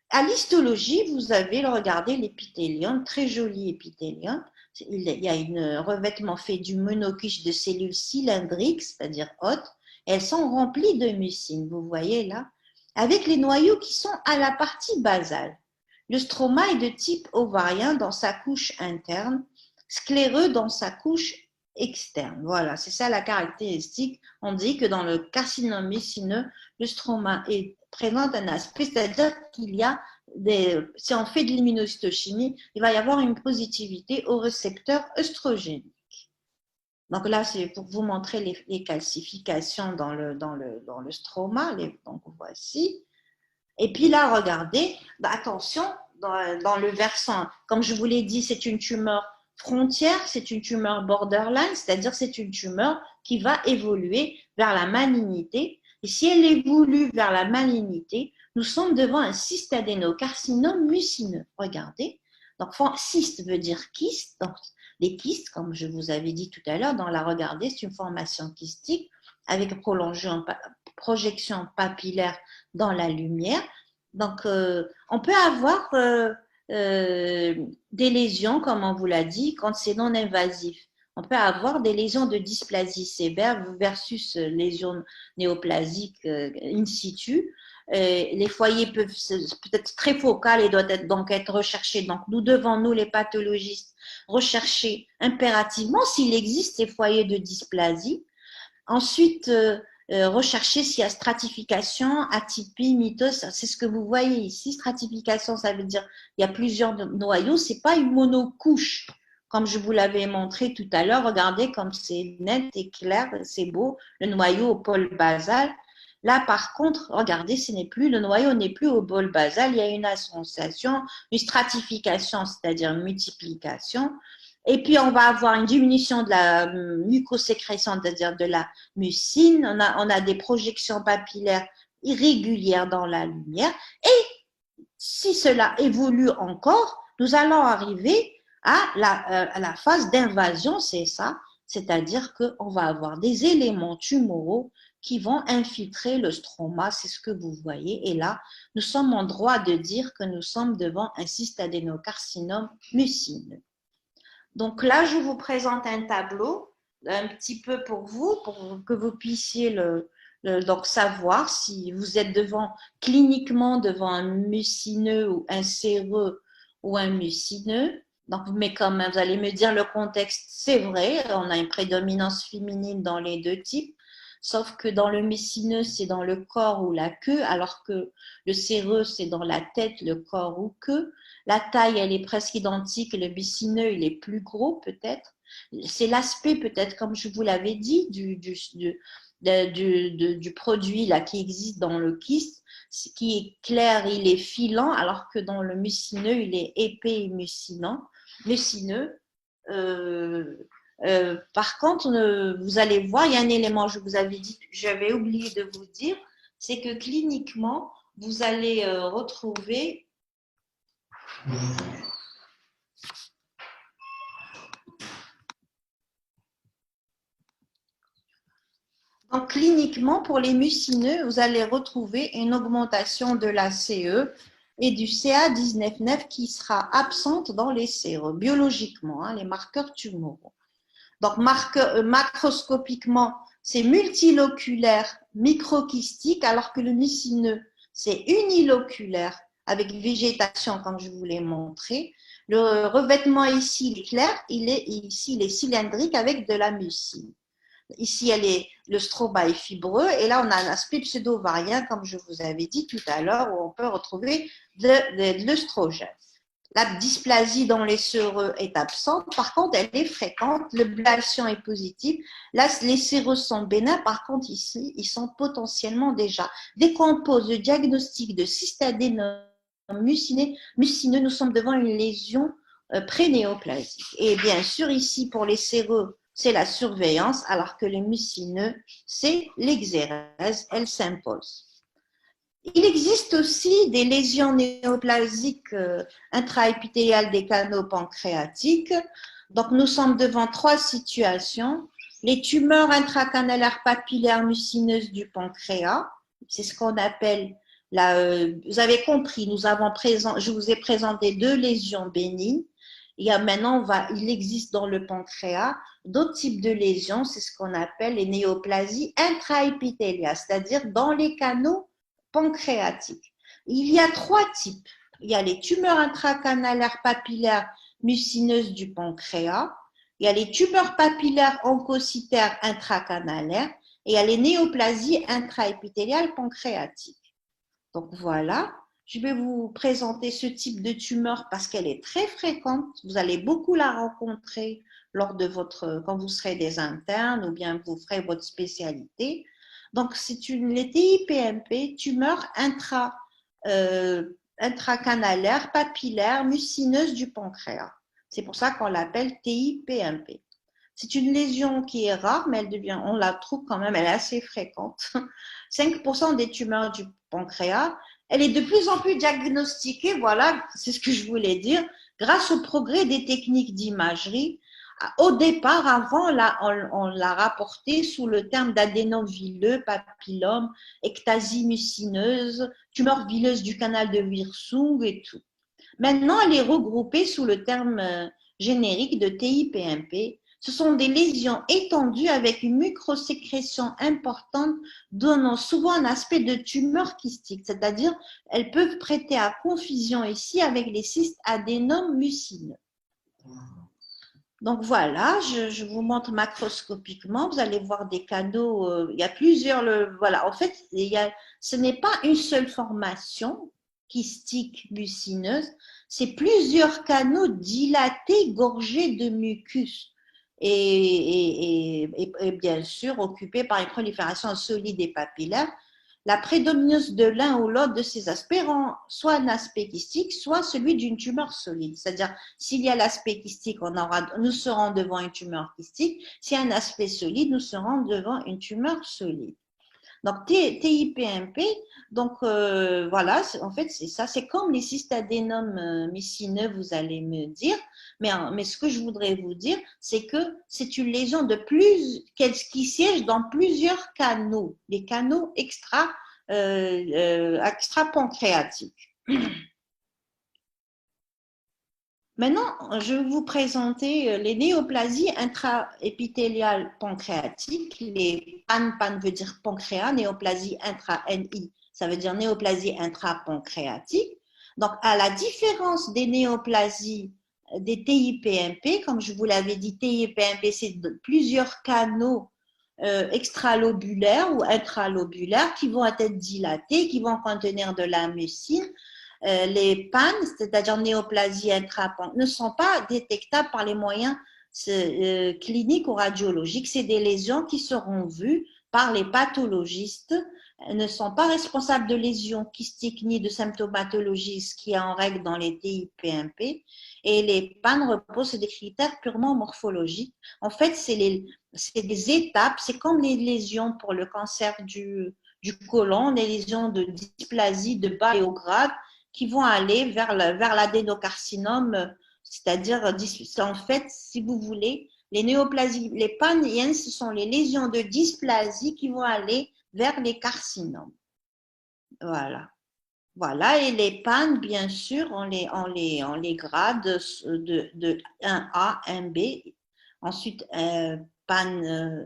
À l'histologie, vous avez, regardez l'épithélium, très joli épithélium. Il y a un revêtement fait du monokyste de cellules cylindriques, c'est-à-dire hautes. Elles sont remplies de mucine, vous voyez là, avec les noyaux qui sont à la partie basale. Le stroma est de type ovarien dans sa couche interne, scléreux dans sa couche externe. Voilà, c'est ça la caractéristique. On dit que dans le carcinome mucineux, le stroma présente un aspect, c'est-à-dire qu'il y a si on fait de l'immunohistochimie, il va y avoir une positivité au récepteur œstrogénique. Donc là, c'est pour vous montrer les calcifications dans le stroma. Donc voici. Et puis là, regardez, attention, dans le versant, comme je vous l'ai dit, c'est une tumeur frontière, c'est une tumeur borderline, c'est-à-dire c'est une tumeur qui va évoluer vers la malignité. Et si elle évolue vers la malignité, nous sommes devant un cystadénocarcinome mucineux. Regardez. Donc, cyste veut dire kyste. Donc, les kystes, comme je vous avais dit tout à l'heure, dans la regardez, c'est une formation kystique avec projection papillaire dans la lumière. Donc, on peut avoir des lésions, comme on vous l'a dit, quand c'est non invasif. On peut avoir des lésions de dysplasie sévère versus lésions néoplasiques in situ. Les foyers peuvent peut-être très focales et doivent donc être recherchés. Donc, nous devons, nous les pathologistes, rechercher impérativement s'il existe ces foyers de dysplasie. Ensuite, rechercher s'il y a stratification, atypie, mitose. C'est ce que vous voyez ici. Stratification, ça veut dire il y a plusieurs noyaux. C'est pas une monocouche. Comme je vous l'avais montré tout à l'heure, regardez comme c'est net et clair, c'est beau, le noyau au pôle basal. Là, par contre, regardez, le noyau n'est plus au pôle basal, il y a une association, une stratification, c'est-à-dire une multiplication. Et puis, on va avoir une diminution de la mucosécrétion, c'est-à-dire de la mucine. On a des projections papillaires irrégulières dans la lumière. Et si cela évolue encore, nous allons arriver à la phase d'invasion, c'est ça, c'est-à-dire qu'on va avoir des éléments tumoraux qui vont infiltrer le stroma, c'est ce que vous voyez. Et là, nous sommes en droit de dire que nous sommes devant un cystadénocarcinome mucineux. Donc là, je vous présente un tableau un petit peu pour vous, pour que vous puissiez donc savoir si vous êtes cliniquement devant un mucineux ou un séreux ou un mucineux. Donc, mais quand même, vous allez me dire le contexte, c'est vrai, on a une prédominance féminine dans les deux types, sauf que dans le mucineux, c'est dans le corps ou la queue, alors que le séreux, c'est dans la tête, le corps ou queue. La taille, elle est presque identique, le mucineux, il est plus gros peut-être. C'est l'aspect peut-être, comme je vous l'avais dit, du produit là, qui existe dans le kyste, qui est clair, il est filant, alors que dans le mucineux, il est épais et mucineux. Par contre, vous allez voir, il y a un élément, je vous avais dit, j'avais oublié de vous dire, c'est que cliniquement, vous allez retrouver donc, cliniquement, pour les mucineux, vous allez retrouver une augmentation de la CE et du CA19-9 qui sera absente dans les séreux, biologiquement, les marqueurs tumoraux. Donc, macroscopiquement, c'est multiloculaire, microkystique, alors que le mucineux, c'est uniloculaire, avec végétation, comme je vous l'ai montré. Le revêtement ici, il est clair, ici, il est cylindrique avec de la mucine. Ici, le stroma est fibreux et là, on a un aspect pseudo-ovarien, comme je vous avais dit tout à l'heure, où on peut retrouver de l'œstrogène. La dysplasie dans les séreux est absente, par contre, elle est fréquente. L'ablation est positive. Là, les séreux sont bénins, par contre, ici, ils sont potentiellement déjà. Dès qu'on pose le diagnostic de cystadénome mucineux, nous sommes devant une lésion prénéoplasique. Et bien sûr, ici, pour les séreux, c'est la surveillance, alors que les mucineux, c'est l'exérèse, elle s'impose. Il existe aussi des lésions néoplasiques intraépithéliales des canaux pancréatiques. Donc, nous sommes devant trois situations. Les tumeurs intracanalaires papillaires mucineuses du pancréas, c'est ce qu'on appelle, vous avez compris, je vous ai présenté deux lésions bénignes. Maintenant, il existe dans le pancréas d'autres types de lésions, c'est ce qu'on appelle les néoplasies intraépithéliales, c'est-à-dire dans les canaux pancréatiques. Il y a trois types. Il y a les tumeurs intracanalaires papillaires mucineuses du pancréas, il y a les tumeurs papillaires oncocytaires intracanalaires et il y a les néoplasies intraépithéliales pancréatiques. Donc voilà, je vais vous présenter ce type de tumeur parce qu'elle est très fréquente. Vous allez beaucoup la rencontrer quand vous serez des internes ou bien vous ferez votre spécialité. Donc, c'est les TI-PMP, tumeurs intracanalaires, papillaires, mucineuses du pancréas. C'est pour ça qu'on l'appelle TI-PMP. C'est une lésion qui est rare, mais on la trouve quand même, elle est assez fréquente. 5% des tumeurs du pancréas. Elle est de plus en plus diagnostiquée, voilà, c'est ce que je voulais dire, grâce au progrès des techniques d'imagerie. Au départ, avant, on l'a rapporté sous le terme d'adénome vileux, papillome, ectasie mucineuse, tumeur vileuse du canal de Wirsung et tout. Maintenant, elle est regroupée sous le terme générique de TI-PMP. Ce sont des lésions étendues avec une microsécrétion importante donnant souvent un aspect de tumeur kystique, c'est-à-dire elles peuvent prêter à confusion ici avec les cystes adénomes mucineux. Donc voilà, je vous montre macroscopiquement, vous allez voir des canaux, il y a plusieurs, voilà, en fait, ce n'est pas une seule formation kystique mucineuse, c'est plusieurs canaux dilatés, gorgés de mucus et bien sûr occupés par une prolifération solide et papillaire. La prédominance de l'un ou l'autre de ces aspects rend soit un aspect kystique, soit celui d'une tumeur solide. C'est-à-dire, s'il y a l'aspect kystique, nous serons devant une tumeur kystique. S'il y a un aspect solide, nous serons devant une tumeur solide. Donc, TIPMP, donc voilà, en fait, c'est ça. C'est comme les cystadénomes mucineux, vous allez me dire. Mais ce que je voudrais vous dire, c'est que c'est une lésion qui siège dans plusieurs canaux, les canaux extra-pancréatiques. Maintenant, je vais vous présenter les néoplasies intraépithéliales pancréatiques. Les PAN veut dire pancréas, néoplasie intra-NI, ça veut dire néoplasie intrapancréatique. Donc, à la différence des néoplasies des TIPMP, comme je vous l'avais dit, TIPMP, c'est plusieurs canaux extralobulaires ou intralobulaires qui vont être dilatés, qui vont contenir de la mucine. Les PAN, c'est-à-dire néoplasie intrapancréatique, ne sont pas détectables par les moyens cliniques ou radiologiques. C'est des lésions qui seront vues par les pathologistes, ne sont pas responsables de lésions kystiques ni de symptomatologie, ce qui est en règle dans les TIPMP. Et les PAN reposent sur des critères purement morphologiques. En fait, c'est des étapes, c'est comme les lésions pour le cancer du côlon, les lésions de dysplasie de bas et haut grade, qui vont aller vers l'adénocarcinome, c'est-à-dire, en fait, si vous voulez, les néoplasies, les PAN, ce sont les lésions de dysplasie qui vont aller vers les carcinomes. Voilà. Voilà, et les PAN, bien sûr, on les grade de 1A, 1B. Ensuite, PAN-IN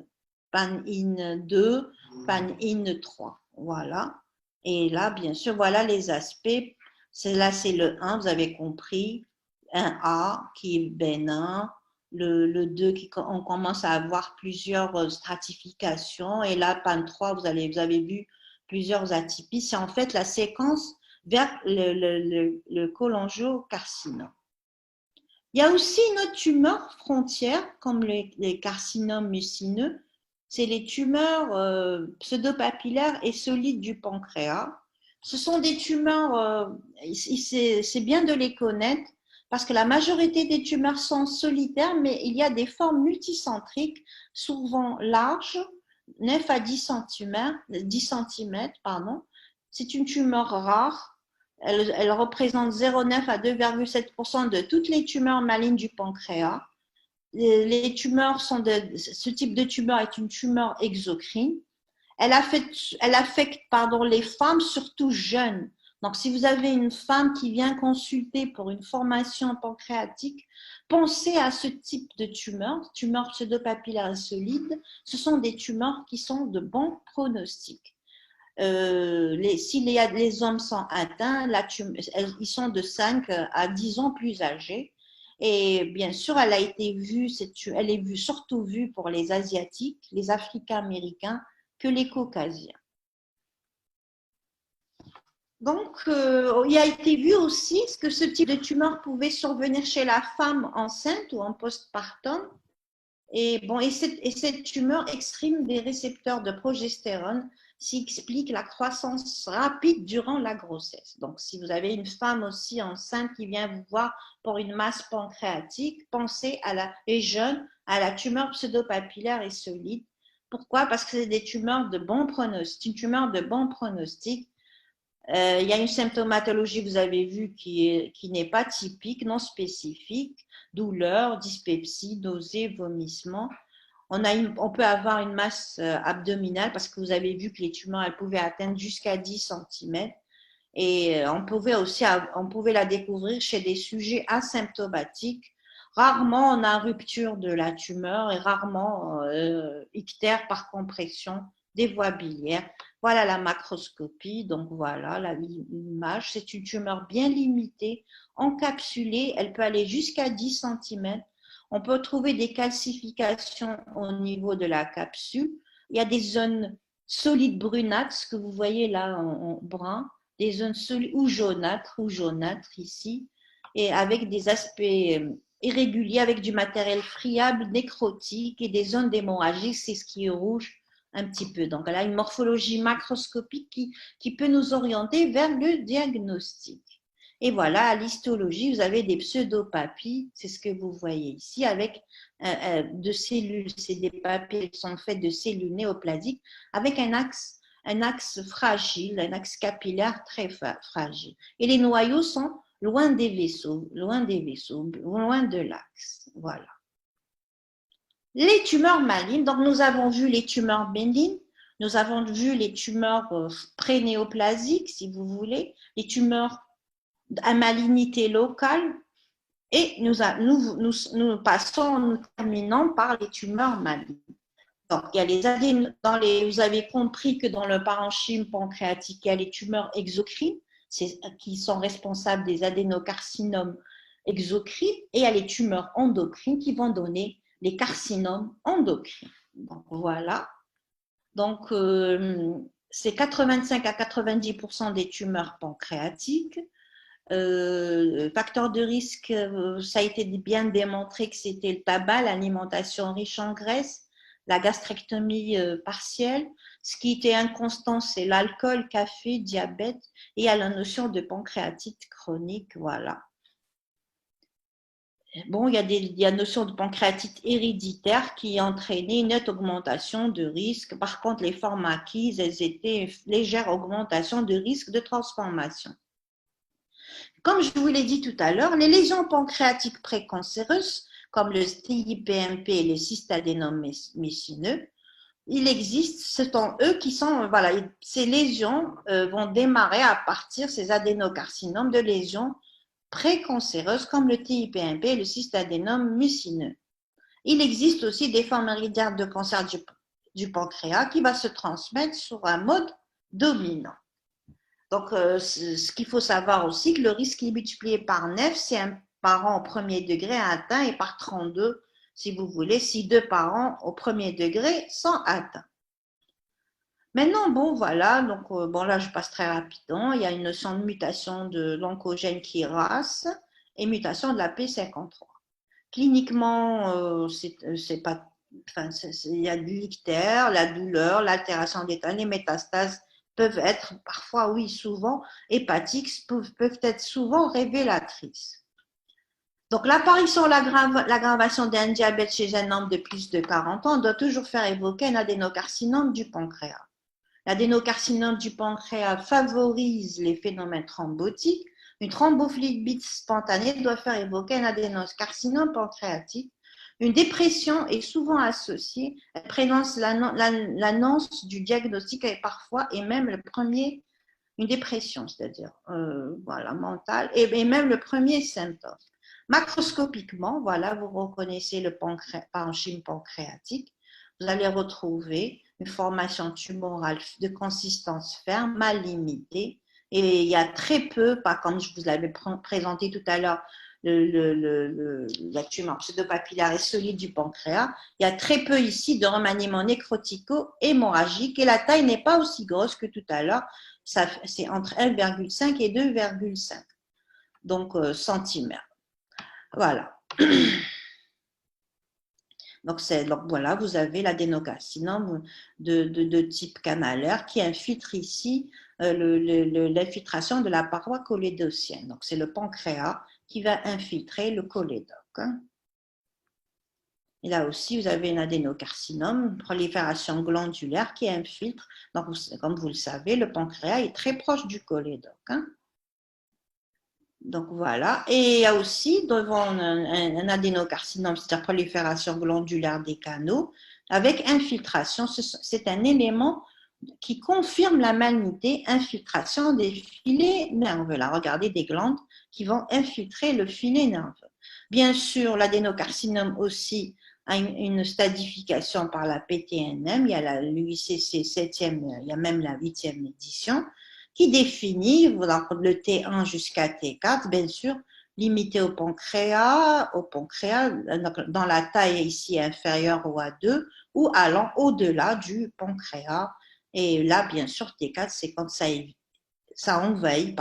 2, PAN-IN 3. Voilà. Et là, bien sûr, voilà les aspects. Là, c'est le 1, vous avez compris. 1A qui est bénin. Le 2, on commence à avoir plusieurs stratifications. Et là, PAN 3, vous avez vu plusieurs atypies. C'est en fait la séquence vers le cholangiocarcinome. Il y a aussi une autre tumeur frontière, comme les carcinomes mucineux, c'est les tumeurs pseudopapillaires et solides du pancréas. Ce sont des tumeurs, c'est bien de les connaître, parce que la majorité des tumeurs sont solitaires, mais il y a des formes multicentriques, souvent larges, 9 à 10 cm, 10 cm pardon. C'est une tumeur rare. Elle représente 0,9 à 2,7% de toutes les tumeurs malignes du pancréas. Les tumeurs ce type de tumeur est une tumeur exocrine. Elle affecte les femmes, surtout jeunes. Donc, si vous avez une femme qui vient consulter pour une formation pancréatique, pensez à ce type de tumeurs pseudopapillaires solides. Ce sont des tumeurs qui sont de bons pronostics. Si les hommes sont atteints, ils sont de 5 à 10 ans plus âgés. Et bien sûr, elle est surtout vue pour les Asiatiques, les Africains-Américains, que les Caucasiens. Donc, il a été vu aussi que ce type de tumeur pouvait survenir chez la femme enceinte ou en postpartum. Et cette tumeur exprime des récepteurs de progestérone, ce qui explique la croissance rapide durant la grossesse. Donc, si vous avez une femme aussi enceinte qui vient vous voir pour une masse pancréatique, pensez et jeune à la tumeur pseudopapillaire et solide. Pourquoi? Parce que c'est des tumeurs de bon pronostic. Une tumeur de bon pronostic. Il y a une symptomatologie, vous avez vu, qui n'est pas typique, non spécifique, douleur, dyspepsie, nausées, vomissements. On peut avoir une masse abdominale parce que vous avez vu que les tumeurs, elles pouvaient atteindre jusqu'à 10 cm. Et on pouvait la découvrir chez des sujets asymptomatiques. Rarement, on a rupture de la tumeur et rarement ictère par compression des voies biliaires. Voilà la macroscopie, donc voilà l'image. C'est une tumeur bien limitée, encapsulée, elle peut aller jusqu'à 10 cm. On peut trouver des calcifications au niveau de la capsule. Il y a des zones solides brunâtres, ce que vous voyez là en brun, des zones solides ou jaunâtres ici, et avec des aspects irréguliers, avec du matériel friable, nécrotique et des zones d'hémorragie, c'est ce qui est rouge un petit peu. Donc, elle a une morphologie macroscopique qui peut nous orienter vers le diagnostic. Et voilà, à l'histologie, vous avez des pseudopapilles, c'est ce que vous voyez ici, avec de cellules. C'est des papilles qui sont faites de cellules néoplasiques avec un axe fragile, un axe capillaire très fragile. Et les noyaux sont loin des vaisseaux, loin de l'axe. Voilà. Les tumeurs malignes, donc nous avons vu les tumeurs bénignes, nous avons vu les tumeurs prénéoplasiques, si vous voulez, les tumeurs à malignité locale, Et nous passons, nous terminons par les tumeurs malignes. Donc, il y a vous avez compris que dans le parenchyme pancréatique, il y a les tumeurs exocrines qui sont responsables des adénocarcinomes exocrines, et il y a les tumeurs endocrines qui vont donner les carcinomes endocrines. Donc, voilà. Donc, c'est 85 à 90% des tumeurs pancréatiques. Facteur de risque, ça a été bien démontré que c'était le tabac, l'alimentation riche en graisse, la gastrectomie partielle. Ce qui était inconstant, c'est l'alcool, café, diabète, et il y a la notion de pancréatite chronique, voilà. Bon, il y a une notion de pancréatite héréditaire qui a entraîné une nette augmentation de risque. Par contre, les formes acquises, elles étaient une légère augmentation de risque de transformation. Comme je vous l'ai dit tout à l'heure, les lésions pancréatiques précancéreuses, comme le TIPMP et le cystadénome messineux, il existe, ce sont eux qui sont, voilà, ces lésions vont démarrer à partir, ces adénocarcinomes, de lésions précancéreuses comme le TIPMP et le cystadénome mucineux. Il existe aussi des formes héréditaires de cancer du pancréas qui va se transmettre sur un mode dominant. Donc, ce qu'il faut savoir aussi, que le risque est multiplié par 9, c'est un parent au premier degré atteint, et par 32, si vous voulez, si 2 parents au premier degré sont atteints. Maintenant, bon, voilà, donc bon, là, je passe très rapidement. Il y a une notion de mutation de l'oncogène KRAS et mutation de la P53. Cliniquement, c'est pas, enfin, il y a l'ictère, la douleur, l'altération d'état, les métastases peuvent être parfois, oui, souvent hépatiques, peuvent être souvent révélatrices. Donc, l'apparition, l'aggravation d'un diabète chez un homme de plus de 40 ans doit toujours faire évoquer un adénocarcinome du pancréas. L'adénocarcinome du pancréas favorise les phénomènes thrombotiques. Une thrombophlébitis spontanée doit faire évoquer un adénocarcinome pancréatique. Une dépression est souvent associée, elle prénonce l'annonce du diagnostic et parfois, et même le premier, une dépression, c'est-à-dire voilà, mentale, et même le premier symptôme. Macroscopiquement, voilà, vous reconnaissez le parenchyme pancréatique. Vous allez retrouver une formation tumorale de consistance ferme, mal limitée, et il y a très peu, pas comme je vous l'avais présenté tout à l'heure, la tumeur pseudopapillaire et solide du pancréas, il y a très peu ici de remaniement nécrotico-hémorragique, et la taille n'est pas aussi grosse que tout à l'heure, c'est entre 1,5 et 2,5 donc centimètres. Voilà. Donc voilà, vous avez l'adénocarcinome de type canalaire qui infiltre ici l'infiltration de la paroi cholédotienne. Donc c'est le pancréas qui va infiltrer le cholédoque. Et là aussi, vous avez un adénocarcinome, une prolifération glandulaire qui infiltre. Donc, comme vous le savez, le pancréas est très proche du cholédoque. Donc voilà, et il y a aussi devant un adénocarcinome, c'est-à-dire prolifération glandulaire des canaux, avec infiltration. C'est un élément qui confirme la malignité, infiltration des filets nerveux. Là, regardez des glandes qui vont infiltrer le filet nerveux. Bien sûr, l'adénocarcinome aussi a une stadification par la PTNM, il y a l'UICC 7e, il y a même la 8e édition, qui définit le T1 jusqu'à T4, bien sûr, limité au pancréas, dans la taille ici inférieure au A2, ou allant au-delà du pancréas. Et là, bien sûr, T4, c'est quand ça envahit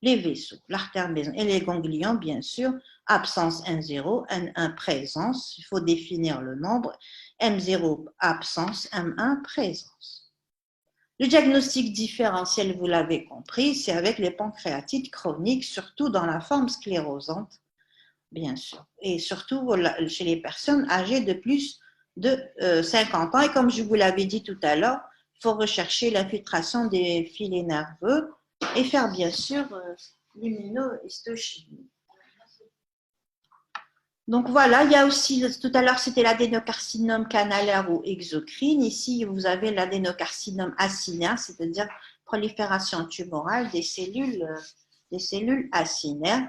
les vaisseaux, l'artère et les ganglions, bien sûr, absence 1,0, N1 présence, il faut définir le nombre, M0 absence, M1 présence. Le diagnostic différentiel, vous l'avez compris, c'est avec les pancréatites chroniques, surtout dans la forme sclérosante, bien sûr, et surtout chez les personnes âgées de plus de 50 ans. Et comme je vous l'avais dit tout à l'heure, il faut rechercher l'infiltration des filets nerveux et faire bien sûr l'immunohistochimie. Donc voilà, il y a aussi, tout à l'heure c'était l'adénocarcinome canalaire ou exocrine. Ici, vous avez l'adénocarcinome acinaire, c'est-à-dire prolifération tumorale des cellules acinaires.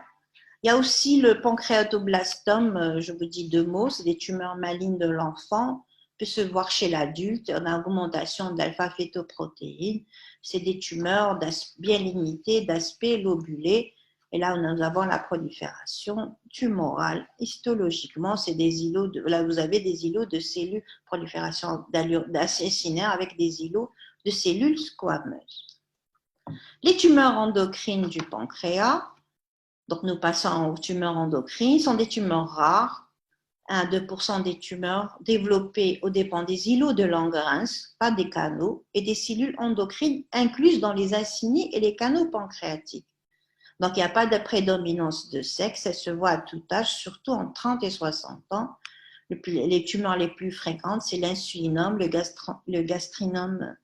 Il y a aussi le pancréatoblastome, je vous dis deux mots, c'est des tumeurs malignes de l'enfant, peut se voir chez l'adulte en augmentation de l'alpha-fétoprotéine. C'est des tumeurs bien limitées, d'aspect lobulé. Et là, nous avons la prolifération tumorale. Histologiquement, c'est des îlots là, vous avez des îlots de cellules, prolifération d'assassinaires avec des îlots de cellules squameuses. Les tumeurs endocrines du pancréas, donc nous passons aux tumeurs endocrines, sont des tumeurs rares. 1 à 2% des tumeurs développées aux dépens des îlots de Langerhans, pas des canaux, et des cellules endocrines incluses dans les acinis et les canaux pancréatiques. Donc, il n'y a pas de prédominance de sexe, elle se voit à tout âge, surtout en 30 et 60 ans. Les tumeurs les plus fréquentes, c'est l'insulinome, le gastrinome,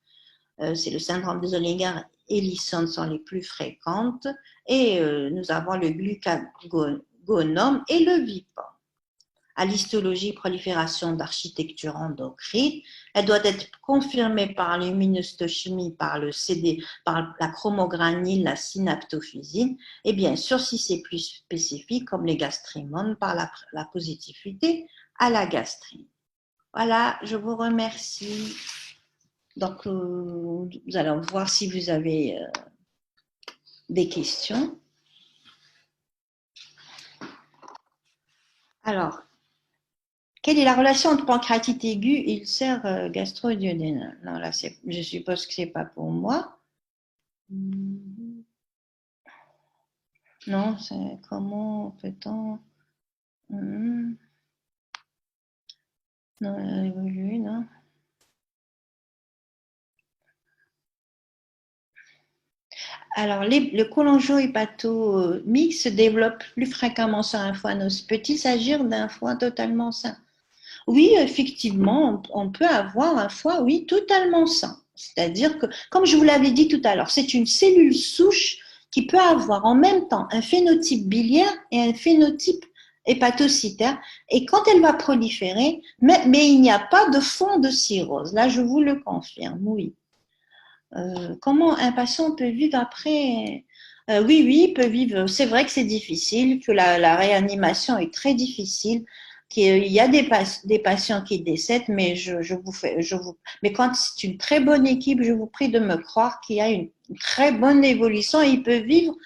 c'est le syndrome de Zollinger-Ellison sont les plus fréquentes, et nous avons le glucagonome et le VIPA. À l'histologie prolifération d'architecture endocrine. Elle doit être confirmée par l'immunohistochimie, par le CD, par la chromogranine, la synaptophysine, et bien sûr, si c'est plus spécifique, comme les gastrimones, par la positivité à la gastrine. Voilà, je vous remercie. Donc, nous allons voir si vous avez des questions. Alors, quelle est la relation entre pancréatite aiguë et ulcère gastro-duodénal? Non, là, je suppose que ce n'est pas pour moi. Non, c'est comment peut-on... Non, évolué, non. Alors, le cholangio-hépato-mix se développe plus fréquemment sur un foie noce. Peut-il s'agir d'un foie totalement sain? Oui, effectivement, on peut avoir un foie, oui, totalement sain. C'est-à-dire que, comme je vous l'avais dit tout à l'heure, c'est une cellule souche qui peut avoir en même temps un phénotype biliaire et un phénotype hépatocytaire. Et quand elle va proliférer, mais il n'y a pas de fond de cirrhose. Là, je vous le confirme, oui. Comment un patient peut vivre après? Oui, il peut vivre. C'est vrai que c'est difficile, que la réanimation est très difficile, qu'il y a des patients qui décèdent, mais mais quand c'est une très bonne équipe, je vous prie de me croire qu'il y a une très bonne évolution et il peut vivre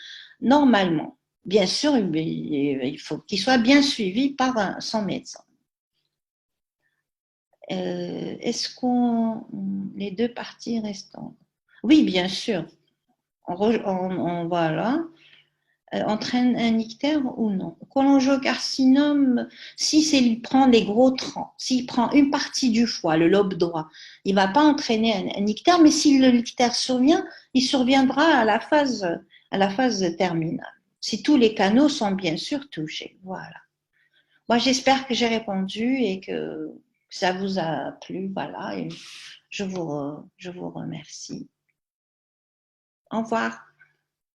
normalement. Bien sûr, il faut qu'il soit bien suivi par son médecin. Est-ce les deux parties restantes? Oui, bien sûr. Voilà. Entraîne un ictère ou non? Cholangiocarcinome, il prend des gros troncs, s'il prend une partie du foie, le lobe droit, il ne va pas entraîner un ictère, mais si le ictère survient, il surviendra à la phase terminale. Si tous les canaux sont bien sûr touchés. Voilà. Moi, j'espère que j'ai répondu et que ça vous a plu. Voilà. Et je vous remercie. Au revoir.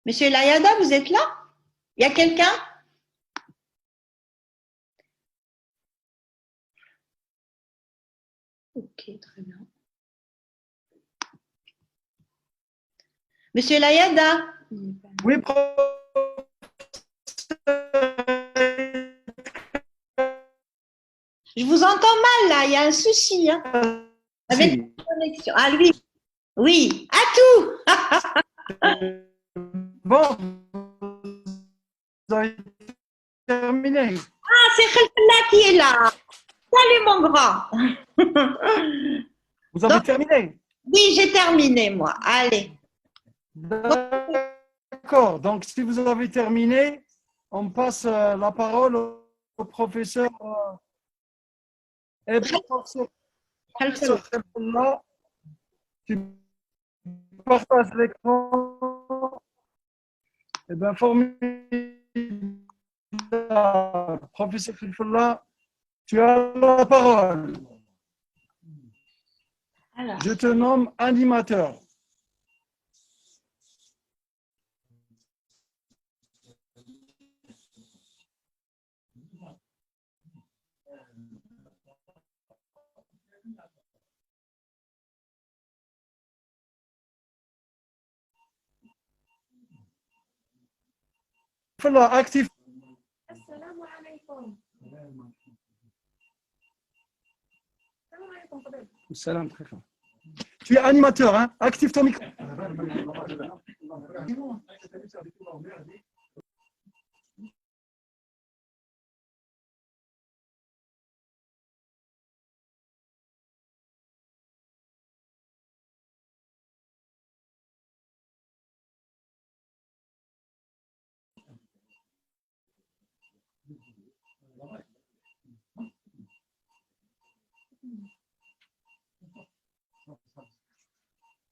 Monsieur Layada, vous êtes là? Il y a quelqu'un? Ok, très bien. Monsieur Layada? Oui, je vous entends mal là, il y a un souci hein, avec la connexion. Ah lui, oui, à tout. Bon, vous avez terminé. Ah, c'est Khalfallah qui est là. Salut mon grand. Vous avez terminé? Oui, j'ai terminé moi. Allez. D'accord. Donc, si vous avez terminé, on passe la parole au professeur. Professeur Khalfallah, tu partages l'écran. Eh bien, formidable. Professeur Khalfallah, tu as la parole. Alors. Je te nomme animateur. Khalfallah, actif. Salam, très fort. Tu es animateur, hein? Active ton micro.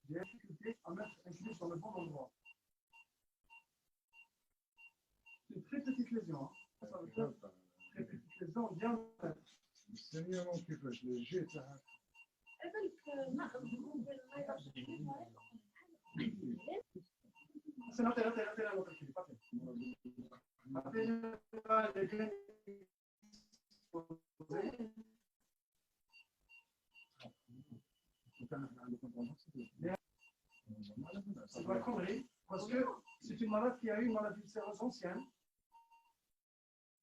J'ai la difficulté à mettre un clé sur le bon endroit. C'est une très petite lésion. Hein. Ça veut dire très petite lésion, bien. سميهم كيفاش الجيت C'est l'intérieur, l'autre clé, pas c'est pas connerie, parce que c'est une malade qui a eu une maladie ulcéreuse ancienne.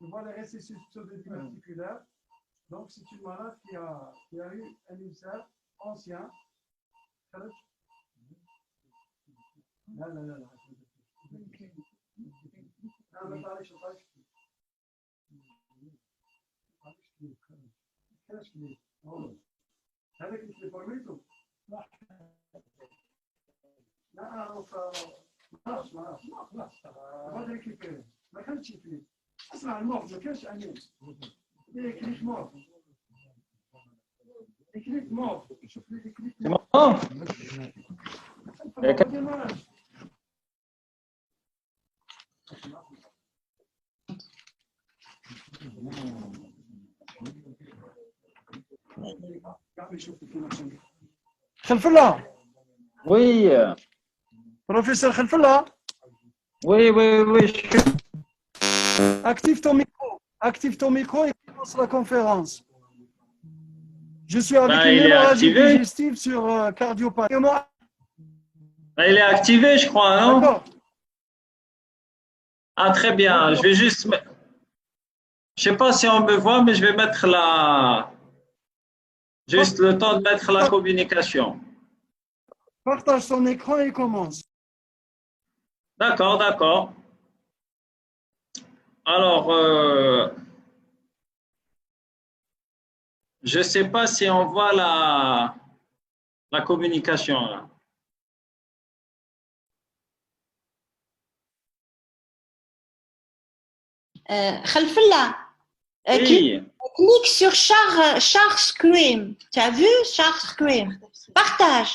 On voit les récessus pseudo-articulaires. Donc, c'est une malade qui a eu un ulcère ancien. لا لا لا لا لا ما تعرفش هذاك اللي فورميتو لا خلاص ما كانش فيه اسمع الموت ما كانش امين كليك موت كليك موت شوف لي كليك خلف الله Oui, Professeur Khalfallah, oui. active ton micro et commence la conférence. Je suis avec Ben, une il est hémorragie activé. digestive sur cardiopathie. Il est activé, je crois, non? D'accord. Ah, très bien. Je vais juste. Je sais pas si on me voit, mais je vais mettre la. Juste le temps de mettre la communication. Partage ton écran et commence. D'accord. Alors, je sais pas si on voit la communication là. Khalfallah, Oui. clique sur Share Screen. Tu as vu Share Screen? Partage.